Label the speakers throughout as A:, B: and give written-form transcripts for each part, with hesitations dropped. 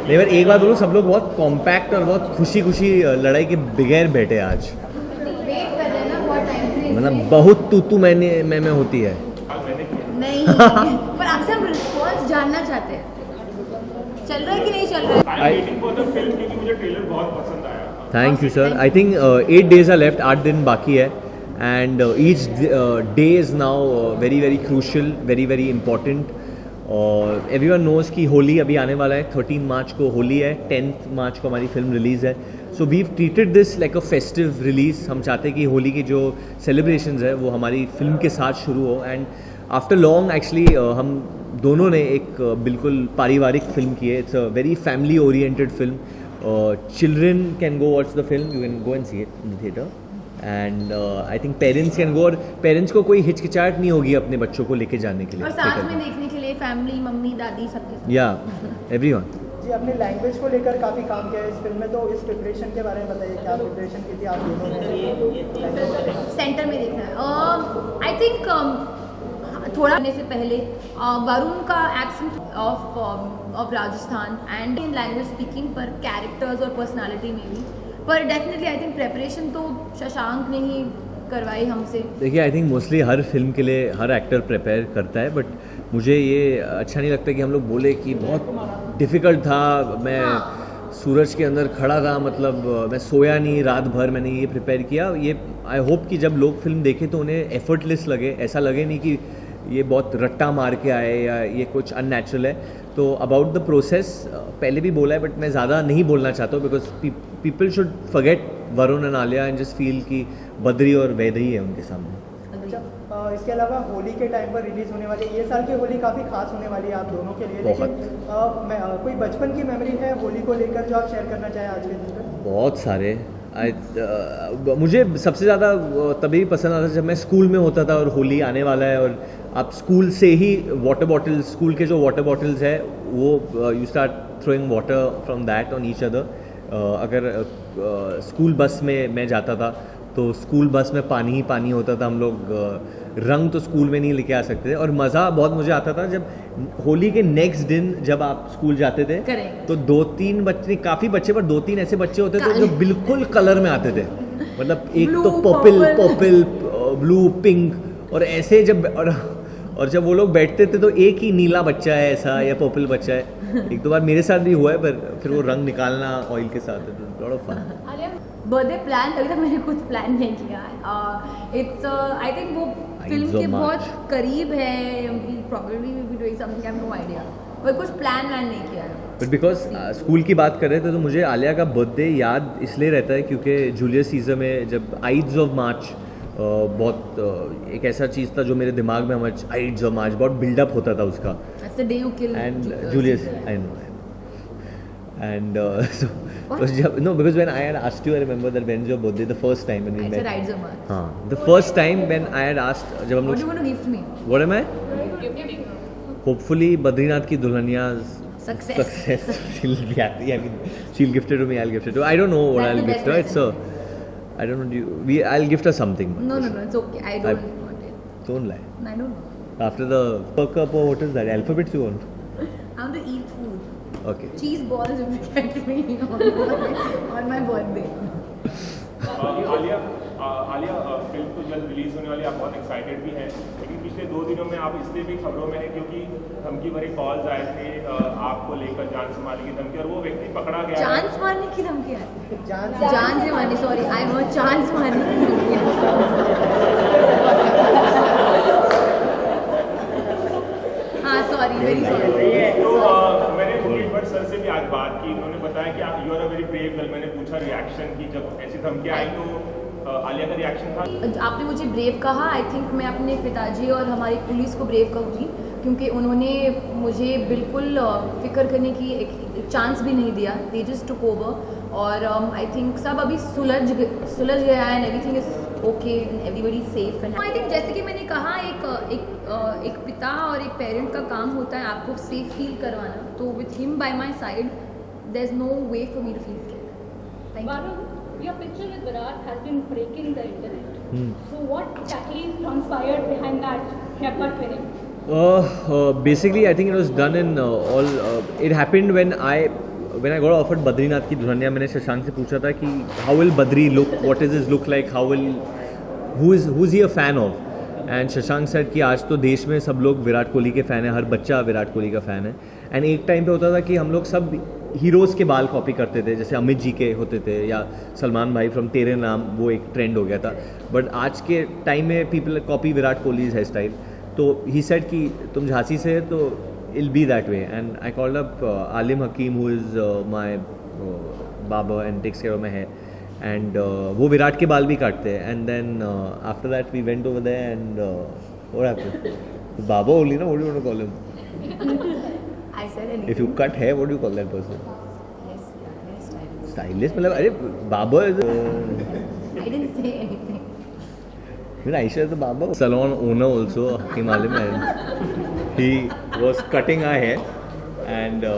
A: नहीं, पर एक बात बोलूँ, सब लोग बहुत कॉम्पैक्ट और बहुत खुशी खुशी लड़ाई के बगैर बैठे आज। मतलब बहुत तू मैं होती है।
B: नहीं पर आपसे हम रिस्पॉन्स जानना चाहते हैं, चल रहा है कि नहीं चल रहा है।
C: मुझे ट्रेलर बहुत पसंद आया।
A: Thank you sir. I think 8 days are left, 8 दिन बाकी है, and each day is now very very crucial, very very important. और एवरीवन नोज़ कि होली अभी आने वाला है, 13 मार्च को होली है, 10 मार्च को हमारी फिल्म रिलीज़ है। So we treated this like a festive release. हम चाहते हैं कि होली की जो सेलिब्रेशंस है वो हमारी फिल्म के साथ शुरू हो। एंड आफ्टर लॉन्ग एक्चुअली हम दोनों ने एक बिल्कुल पारिवारिक फिल्म की है। It's a very family oriented film. Children can go watch the film, you can go and see it in the theatre, and I think parents can go, और parents को कोई हिचकिचाहट नहीं होगी अपने बच्चों को लेके जाने के लिए
B: और साथ में देखने के लिए फैमिली, मम्मी दादी सबके।
A: या एवरीवन।
D: जी, आपने लैंग्वेज को लेकर काफ़ी काम किया है इस फिल्म में, तो इस प्रिपरेशन के बारे में बताइए, क्या प्रिपरेशन की थी आप दोनों ने?
B: सेंटर में देखना है। आई थिंक थोड़ा आने से पहले वरुण का accent of Rajasthan and in language speaking पर कैरेक्टर्स और पर्सनालिटी में भी, पर डेफिनेटली आई थिंक प्रेपरेशन तो शशांक ने ही करवाई हमसे।
A: देखिए, I think mostly her film के लिए हर एक्टर प्रिपेयर करता है, बट मुझे ये अच्छा नहीं लगता कि हम लोग बोले कि बहुत डिफ़िकल्ट था। मैं सूरज के अंदर खड़ा था, मतलब मैं सोया नहीं रात भर, मैंने ये प्रिपेयर किया। ये आई होप कि जब लोग फिल्म देखें तो उन्हें एफर्टलेस लगे, ऐसा लगे नहीं कि ये बहुत रट्टा मार के आए या ये कुछ अननेचुरल है। तो अबाउट द प्रोसेस पहले भी बोला है, बट मैं ज़्यादा नहीं बोलना चाहता हूँ, because people should forget Varun and Alia and just feel कि बद्री और वैदेही है उनके सामने।
D: अच्छा, इसके अलावा होली के टाइम पर रिलीज होने वाली ये साल की होली काफ़ी खास होने वाली है आप दोनों के लिए, लेकिन कोई बचपन की मेमोरी है होली को लेकर जो आप शेयर करना चाहें आज के दिन पर?
A: बहुत सारे। मुझे सबसे ज़्यादा तभी पसंद आता था जब मैं स्कूल में होता था और होली आने वाला है, और आप स्कूल से ही वाटर बॉटल्स, स्कूल के जो वाटर बॉटल्स है वो you start throwing water from that on each other. अगर स्कूल बस में मैं जाता था तो स्कूल बस में पानी ही पानी होता था, हम लोग रंग तो स्कूल में नहीं लेके आ सकते थे। और मज़ा बहुत मुझे आता था जब होली के नेक्स्ट दिन जब आप स्कूल जाते थे तो 2-3 बच्चे, काफ़ी बच्चे, पर 2-3 ऐसे बच्चे होते थे जो बिल्कुल कलर में आते थे। मतलब एक तो पर्पल, ब्लू, पिंक, और ऐसे जब और जब वो लोग बैठते थे तो एक ही नीला बच्चा है ऐसा या पर्पल बच्चा है। एक दो बार मेरे साथ भी हुआ है, पर फिर वो रंग निकालना ऑयल के साथ, lot of fun.
B: Birthday plan अभी तक मैंने कुछ प्लान नहीं किया। इट्स आई थिंक वो फिल्म के बहुत करीब है, probably will be doing something, I have no idea, पर कुछ प्लान नहीं किया है।
A: बट बिकॉज स्कूल की बात कर रहे थे तो मुझे आलिया का बर्थडे याद इसलिए रहता है क्योंकि जूलियस सीजर में जब आइड्स ऑफ मार्च बहुत एक ऐसा चीज़ था जो मेरे दिमाग में हमारे आइड्स ऑफ मार्च बहुत बिल्डअप होता था उसका, and Julius I know, and so जब no, because when I had asked you, I remember that when your birthday the first time when we met,
B: Rides of March.
A: हाँ, the first time when I had asked, जब हम
B: What do you
A: लोग,
B: want to gift me?
A: what am I? Hopefully Badrinath की Dulhania
B: Success.
A: she'll be happy. I mean, she'll gift it to me, I'll gift it to her. I don't know what
B: That's
A: I'll
B: the
A: gift
B: best
A: her. It's a, I don't know. I'll gift her something.
B: No, it's okay. I don't want it.
A: Don't lie.
B: I don't know.
A: After the World Cup, what is that? Alphabets you want?
B: I want to eat food.
A: Okay.
B: Cheese balls if you get me on my birthday.
C: Alia, Alia film तो जल्द release होने वाली, आप बहुत excited भी हैं, लेकिन पिछले 2 दिनों में आप इसलिए भी खबरों में हैं क्योंकि धमकी भरे कॉल्स आए थे आपको लेकर, जान से मारने की धमकी, और वो व्यक्ति पकड़ा गया है।
B: जान से मारने की धमकी है?
D: जान
B: जान से मारने, सॉरी, आई हर्ड जान से मारने की धमकी है। हाँ सॉरी, वेरी सॉरी।
C: तो मैंने मुकेश भट्ट सर से भी आज बात की, उन्होंने बताया कि आप you are a very brave girl. मैंने पूछा रिएक्शन की, जब ऐसी धमकी आई तो आलिया का रिएक्शन था?
B: आपने मुझे ब्रेव कहा, आई थिंक मैं अपने पिताजी और हमारी पुलिस को ब्रेव कहूँगी, क्योंकि उन्होंने मुझे बिल्कुल फिक्र करने की एक चांस भी नहीं दिया। दे जस्ट टुक ओवर, और आई थिंक सब अभी सुलझ गया है, and everything is okay and everybody safe. And I think जैसे कि मैंने कहा, एक पिता और एक पेरेंट का काम होता है आपको सेफ फील करवाना, तो with him by my side there is no way for me to feel scared. Thank you.
E: Your picture with Virat has been breaking the internet. So what exactly transpired behind that haircut winning?
A: Basically, I think it was done in it happened when I got offered Badrinath की दुल्हनिया। मैंने शशांक से पूछा था कि how will Badri look, what is his look like, who's he a fan of? And Shashank said कि आज तो देश में सब लोग विराट कोहली के फ़ैन है, हर बच्चा विराट कोहली का फ़ैन है। एंड एक टाइम पे होता था कि हम लोग सब हीरोज़ के बाल कॉपी करते थे, जैसे अमित जी के होते थे या सलमान भाई फ्रॉम तेरे नाम, वो एक ट्रेंड हो गया था। बट आज के टाइम में people copy Virat Kohli hair style. तो ही सेड कि तुम झांसी से है तो I'll be that way. And I called up Alim Hakim who is my baba and takes care of my hair, and वो विराट के बाल भी काटते हैं। And then after that we went over there and what happened? Baba only ना, what do you want to call him?
B: I said anything.
A: If you cut hair, what do you call that person?
B: Yes, yeah, very stylish.
A: Stylist? मतलब अरे barber is
B: I didn't say anything.
A: Even Aisha is the barber. Salon owner also, Hakim Alim, and he was cutting our hair, and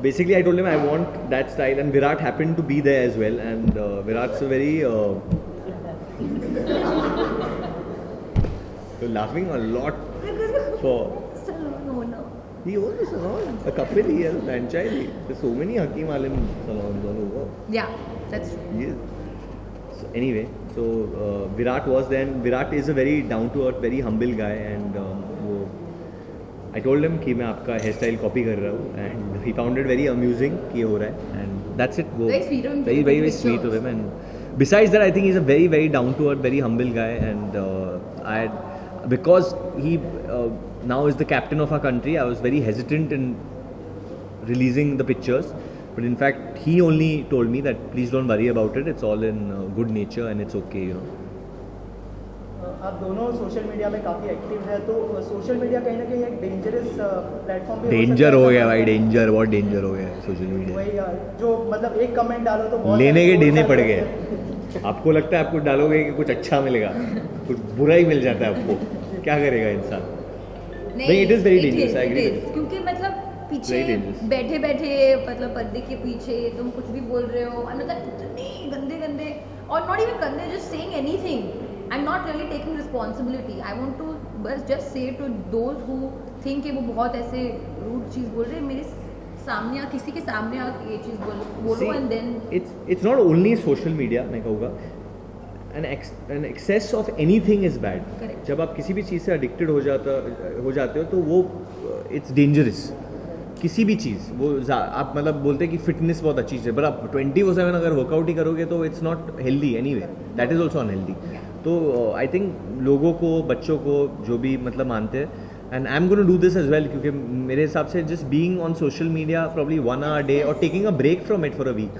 A: basically I told him I want that style, and Virat happened to be there as well, and Virat's a very you're laughing a lot for.
B: Salon owner.
A: He owns a salon, a couple, he has a franchise. There's so many Hakim Alim salons all over.
B: Yeah, that's true.
A: Yes. So anyway, so Virat was there, and Virat is a very down to earth, very humble guy, and I told him कि मैं आपका hair style copy कर रहा हूँ, and he found it very amusing कि ये हो रहा है, and that's it.
B: Very sweet of him.
A: Very sweet of him, and besides that, I think he's a very down to earth, very humble guy, and because he now is the captain of our country, I was very hesitant in releasing the pictures, but in fact he only told me that please don't worry about it, it's all in good nature and it's okay, you know.
D: आप दोनों social media में काफ़ी active है, तो social media कहीं ना कहीं एक डेंजरस प्लेटफॉर्म भी
A: डेंजर हो गया भाई, डेंजर, बहुत डेंजर हो गया है सोशल मीडिया।
D: वही जो मतलब एक कमेंट डालो तो बहुत
A: लेने के देने पड़ गए। आपको लगता है आपको डालोगे कि कुछ अच्छा मिलेगा, कुछ बुरा ही मिल जाता है आपको, क्या करेगा इंसान? नहीं, it is very dangerous, I agree with you.
B: क्योंकि मतलब पीछे
A: Very dangerous.
B: बैठे बैठे मतलब पर्दे के पीछे तुम कुछ भी बोल रहे हो, मतलब इतने गंदे और नॉट इवन गंदे, just saying anything. I am not really taking responsibility. I want to बस just say to those who think कि वो बहुत ऐसे रूड चीज़ बोल रहे हैं, मेरे सामने किसी के सामने आके ये चीज़ बोलो and then
A: it's not only social media, मैं कहूँगा an excess of anything is bad.
B: Correct.
A: जब आप किसी भी चीज़ से addicted हो जाते हो तो वो it's dangerous. किसी भी चीज़ वो आप मतलब बोलते हैं कि फिटनेस बहुत अच्छी चीज़ है, पर आप 24/7 अगर वर्कआउट ही करोगे तो it's not healthy anyway, that is also unhealthy. तो आई थिंक लोगों को, बच्चों को, जो भी मतलब मानते हैं, and I am gonna do this as well, क्योंकि मेरे हिसाब से just being on social media probably 1 hour a day और taking a break from it for a week,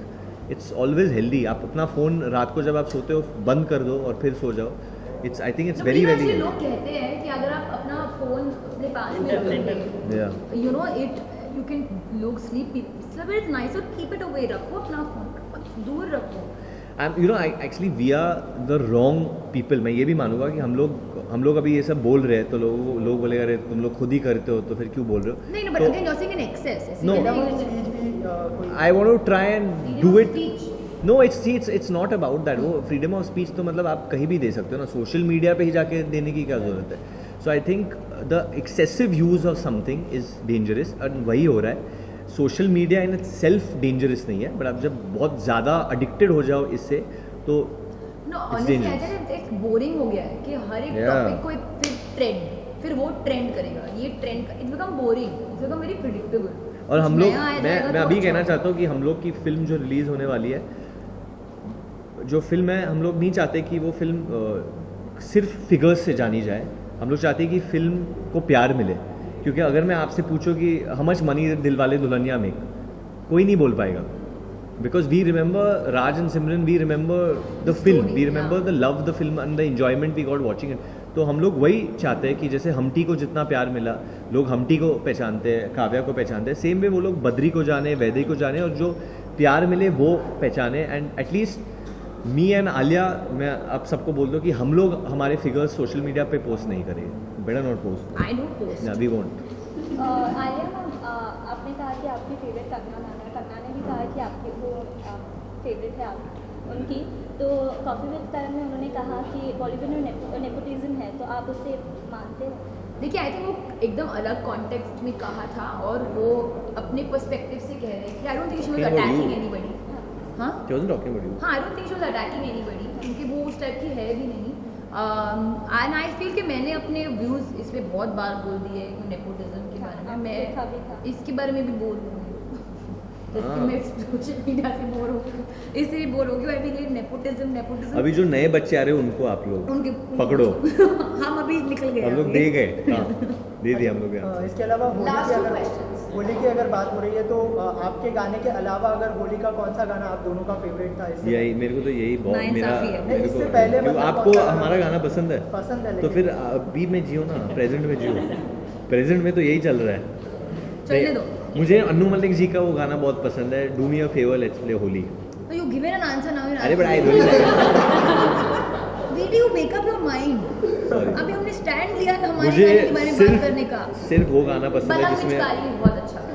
A: it's always healthy. आप अपना फ़ोन रात को जब आप सोते हो बंद कर दो और फिर सो जाओ, it's I think it's very very.
B: लोग कहते हैं कि अगर आप अपना फोन अपने पास में रखोगे, you know it, you can, लोग स्लीप इट्स नाइस, और कीप इट अवे, रखो अपना फोन दूर रखो।
A: You know actually we are the wrong people. मैं ये भी मानूंगा कि हम लोग अभी ये सब बोल रहे हैं तो लोग बोलेगा अरे तुम लोग खुद ही करते हो तो फिर क्यों बोल रहे हो?
B: नहीं, but again you are saying in excess.
A: No. I want to try and do it. No, it's not about that. वो फ्रीडम ऑफ स्पीच तो मतलब आप कहीं भी दे सकते हो ना, सोशल मीडिया पे ही जाके देने की क्या ज़रूरत है? So I think the excessive use of something is dangerous, और वही हो रहा है। Social media in itself dangerous नहीं है, बट आप जब बहुत ज़्यादा एडिक्टेड हो जाओ इससे तो
B: no
A: It's
B: honestly
A: dangerous.
B: I think एक बोरिंग हो गया है कि हर एक
A: Yeah.
B: टॉपिक को एक फिर वो ट्रेंड करेगा, ये trend it's become boring, it's become very predictable.
A: और हम लोग मैं अभी कहना चाहता हूँ कि हम लोग की फिल्म जो रिलीज़ होने वाली है, जो फिल्म है, हम लोग नहीं चाहते कि वो फिल्म सिर्फ फिगर्स से जानी जाए। हम लोग चाहते हैं कि फिल्म को प्यार मिले, क्योंकि अगर मैं आपसे पूछूं कि how much money Dilwale Dulhania में, कोई नहीं बोल पाएगा, because we remember Raj and Simran, we remember the film, we remember the love the film and the enjoyment we got watching it. तो हम लोग वही चाहते हैं कि जैसे हमटी को जितना प्यार मिला, लोग हमटी को पहचानते हैं, काव्या को पहचानते हैं, सेम वे वो लोग बद्री को जाने, वैदे को जाने, और जो प्यार मिले वो पहचाने। And at least me and Alia, मैं आप सबको बोल दूं कि हम लोग हमारे फिगर्स सोशल मीडिया पे पोस्ट नहीं करेंगे, better not post,
B: I don't post.
A: We won't.
E: Alia ma'am, आपने कहा कि आपकी फेवरेट कंगना मैम है, कंगना ने भी कहा कि आपकी वो फेवरेट है आप उनकी, तो कॉफी विद करण में उन्होंने कहा कि बॉलीवुड में नेपोटिज्म है, तो आप उसे मानते हो?
B: देखिए आई थिंक वो एकदम अलग कॉन्टेक्स्ट में कहा था, और वो अपने पर्सपेक्टिव से कह रहे हैं कि I don't think she was
A: Talking about
B: attacking
A: you.
B: Anybody. हाँ
A: She wasn't talking about you.
B: हाँ, I don't think she was attacking anybody, क्योंकि वो उस टाइप की है भी नहीं। एंड आई फील कि मैंने अपने व्यूज़ इस पे बहुत बार बोल दिए नेपोटिज्म के बारे में,
E: देखा भी था।
B: मैं इसके बारे में भी बोल रही हूँ, जैसे कि मैं सोशल मीडिया से बोर हो गई, इसलिए बोर हो गई। आई फील नेपोटिज्म
A: अभी जो नए बच्चे आ रहे हैं उनको आप लोग
B: उनके
A: पकड़ो।
B: हम अभी निकल गए,
A: हम लोग दे गए, हाँ, दे दिए हम लोग यहाँ।
D: इसके अलावा
B: Last two questions.
D: होली की अगर बात हो रही है तो आपके गाने के अलावा अगर होली का कौन सा गाना आप दोनों का फेवरेट था? इससे
A: यही मेरे को तो यही बहुत
B: नाइंसाफी है।
A: मेरे
D: इससे
A: को
D: पहले
A: क्यों
D: मतलब
A: आपको
D: कौन सा-
A: हमारा गाना पसंद है?
D: पसंद है,
A: तो
D: लेकिन
A: फिर अभी में जियो ना, प्रेजेंट में जियो। प्रेजेंट में तो यही चल रहा है।
B: चलने दो।
A: मुझे अन्नू मलिक जी का वो गाना बहुत पसंद है, do me a favour let's play Holi.
B: तो you given an answer now.
A: अरे but I don't
B: where do you make up your mind?
A: Sorry.
B: अभी हमने स्टैंड लिया हमारे
A: मुझे
B: गाने के बारे में बात करने का।
A: सिर्फ वो गाना पसंद है
B: बला
A: जिसमें,
B: पिचकारी भी बहुत अच्छा है।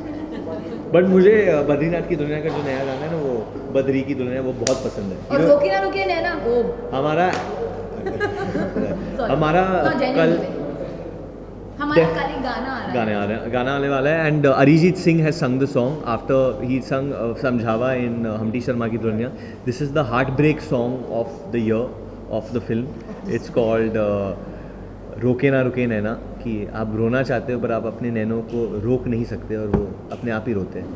A: बट मुझे बद्रीनाथ की दुनिया का जो नया गाना है ना, वो बद्री की दुनिया, वो बहुत पसंद है।
B: और रोके ना रोके नैना, वो
A: हमारा
B: Sorry.
A: हमारा
B: हाँ, जैन
A: कल
B: में। हमारा कल एक गाना आ रहा है।
A: गाना आने वाला है, and Arijit Singh has sung the song after he sung Samjhawan in Humpty Sharma की दुनिया। This is the heartbreak song of the year of the film. It's called Roke Na रुके नैना, कि आप रोना चाहते हो पर आप अपने नैनों को रोक नहीं सकते, और वो अपने आप ही रोते हैं।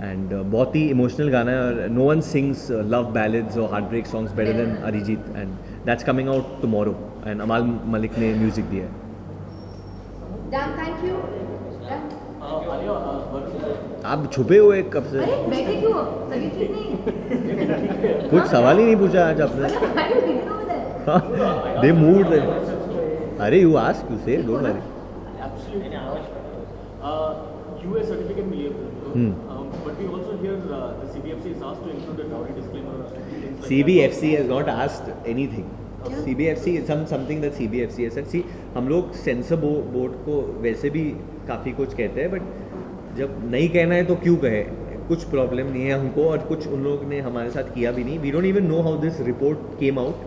A: एंड बहुत ही इमोशनल गाना है, और no one sings love ballads और heartbreak songs better than Arijit, and that's coming out tomorrow, and Amaal Malik ने म्यूजिक दिया है।
B: Done, thank you.
A: आप छुपे हुए कब से?
B: अरे बैठे क्यों? तबीयत ठीक नहीं?
A: कुछ सवाल ही नहीं पूछा आज आपने।
B: Why are you thinking over there?
A: They moved them. अरे you ask, you say, don't worry.
F: Absolutely not. UA certificate मिली है फिल्म को, but we also hear the CBFC is asked to include a dowry disclaimer. things like
A: CBFC has not asked anything. CBFC is something that CBFC has said. See, हम लोग sensor board को वैसे भी काफ़ी कुछ कहते हैं, बट जब नहीं कहना है तो क्यों कहे? कुछ प्रॉब्लम नहीं है हमको, और कुछ उन लोग ने हमारे साथ किया भी नहीं। We don't even know how this report came out.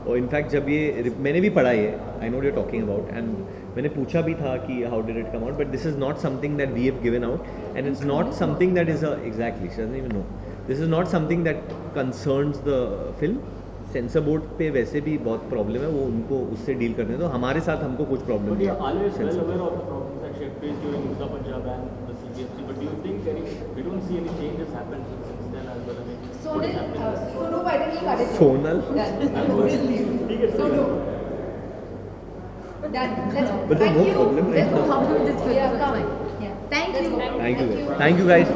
A: और इनफैक्ट जब ये मैंने भी पढ़ा ये, I know you talking about, and मैंने पूछा भी था कि how did it come out, but this is not something that we have given out, and it's not something that is exactly, she doesn't even know, this is not something that concerns the film. Censor board पे वैसे भी बहुत problem है, वो उनको उससे deal करने दो, हमारे साथ हमको कुछ प्रॉब्लम
F: But
A: नहीं
F: yeah, Ali is well
A: है।
F: aware of the problems that she had faced during Murda Punjab and the CBFC. But do you think we don't see any changes happen since then as well? I mean, what is happening?
B: Sonu by the way cut it.
A: Sonal,
B: Sonu. Done. Let's go.
A: But there's
B: Thank
A: no
B: you.
A: problem right
B: Let's go
A: now.
B: conclude this film. Yeah, come on. Yeah. Thank you.
A: Thank you guys.